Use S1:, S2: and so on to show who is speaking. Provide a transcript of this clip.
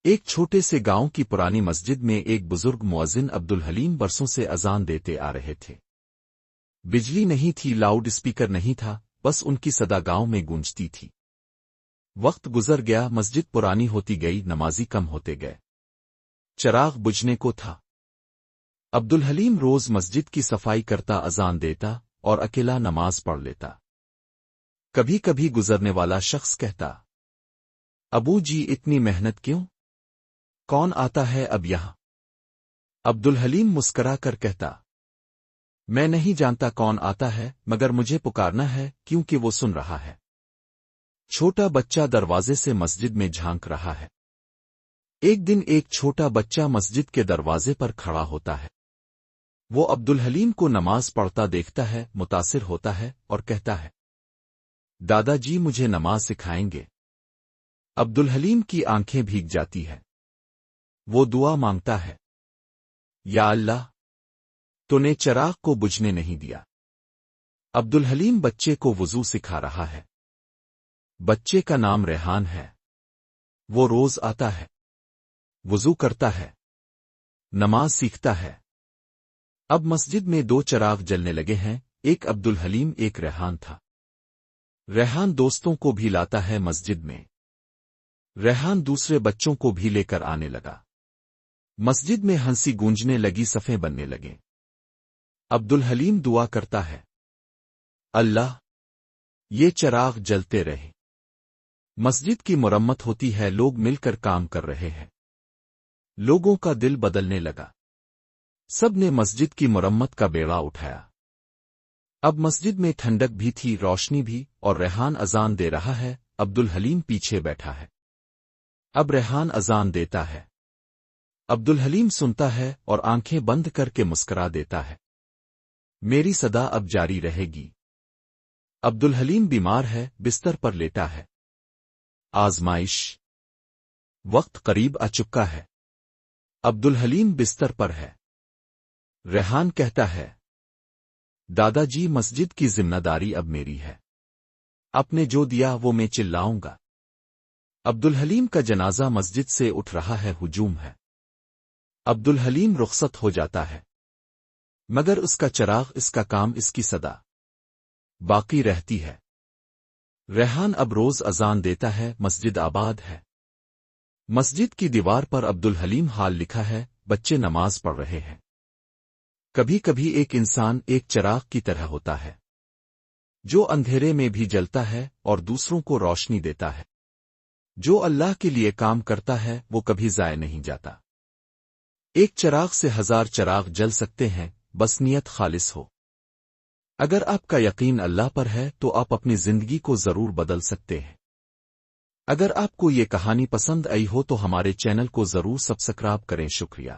S1: ایک چھوٹے سے گاؤں کی پرانی مسجد میں ایک بزرگ مؤذن عبدالحلیم برسوں سے اذان دیتے آ رہے تھے۔ بجلی نہیں تھی، لاؤڈ اسپیکر نہیں تھا، بس ان کی صدا گاؤں میں گونجتی تھی۔ وقت گزر گیا، مسجد پرانی ہوتی گئی، نمازی کم ہوتے گئے، چراغ بجھنے کو تھا۔ عبدالحلیم روز مسجد کی صفائی کرتا، اذان دیتا اور اکیلا نماز پڑھ لیتا۔ کبھی کبھی گزرنے والا شخص کہتا، ابو جی اتنی محنت کیوں؟ کون آتا ہے اب یہاں؟ عبدالحلیم مسکرا کر کہتا، میں نہیں جانتا کون آتا ہے، مگر مجھے پکارنا ہے کیونکہ وہ سن رہا ہے۔ چھوٹا بچہ دروازے سے مسجد میں جھانک رہا ہے۔ ایک دن ایک چھوٹا بچہ مسجد کے دروازے پر کھڑا ہوتا ہے۔ وہ عبدالحلیم کو نماز پڑھتا دیکھتا ہے، متاثر ہوتا ہے اور کہتا ہے، دادا جی مجھے نماز سکھائیں گے؟ عبدالحلیم کی آنکھیں بھیگ جاتی ہے۔ وہ دعا مانگتا ہے، یا اللہ، تو نے چراغ کو بجھنے نہیں دیا۔ عبدالحلیم بچے کو وضو سکھا رہا ہے۔ بچے کا نام ریحان ہے۔ وہ روز آتا ہے، وضو کرتا ہے، نماز سیکھتا ہے۔ اب مسجد میں دو چراغ جلنے لگے ہیں، ایک عبدالحلیم ایک ریحان تھا۔ ریحان دوستوں کو بھی لاتا ہے مسجد میں۔ ریحان دوسرے بچوں کو بھی لے کر آنے لگا۔ مسجد میں ہنسی گونجنے لگی، صفیں بننے لگیں۔ عبدالحلیم دعا کرتا ہے، اللہ، یہ چراغ جلتے رہے۔ مسجد کی مرمت ہوتی ہے، لوگ مل کر کام کر رہے ہیں۔ لوگوں کا دل بدلنے لگا۔ سب نے مسجد کی مرمت کا بیڑا اٹھایا۔ اب مسجد میں ٹھنڈک بھی تھی، روشنی بھی، اور ریحان اذان دے رہا ہے، عبدالحلیم پیچھے بیٹھا ہے۔ اب ریحان اذان دیتا ہے، عبدالحلیم سنتا ہے اور آنکھیں بند کر کے مسکرا دیتا ہے، میری صدا اب جاری رہے گی۔ عبدالحلیم بیمار ہے، بستر پر لیٹا ہے۔ آزمائش، وقت قریب آ چکا ہے۔ عبدالحلیم بستر پر ہے۔ ریحان کہتا ہے، دادا جی مسجد کی ذمہ داری اب میری ہے، آپ نے جو دیا وہ میں چلاؤں گا۔ عبدالحلیم کا جنازہ مسجد سے اٹھ رہا ہے، ہجوم ہے۔ عبدالحلیم رخصت ہو جاتا ہے، مگر اس کا چراغ، اس کا کام، اس کی صدا باقی رہتی ہے۔ ریحان اب روز اذان دیتا ہے، مسجد آباد ہے۔ مسجد کی دیوار پر عبدالحلیم حال لکھا ہے، بچے نماز پڑھ رہے ہیں۔ کبھی کبھی ایک انسان ایک چراغ کی طرح ہوتا ہے، جو اندھیرے میں بھی جلتا ہے اور دوسروں کو روشنی دیتا ہے۔ جو اللہ کے لیے کام کرتا ہے وہ کبھی ضائع نہیں جاتا۔ ایک چراغ سے ہزار چراغ جل سکتے ہیں، بس نیت خالص ہو۔ اگر آپ کا یقین اللہ پر ہے تو آپ اپنی زندگی کو ضرور بدل سکتے ہیں۔ اگر آپ کو یہ کہانی پسند آئی ہو تو ہمارے چینل کو ضرور سبسکرائب کریں۔ شکریہ۔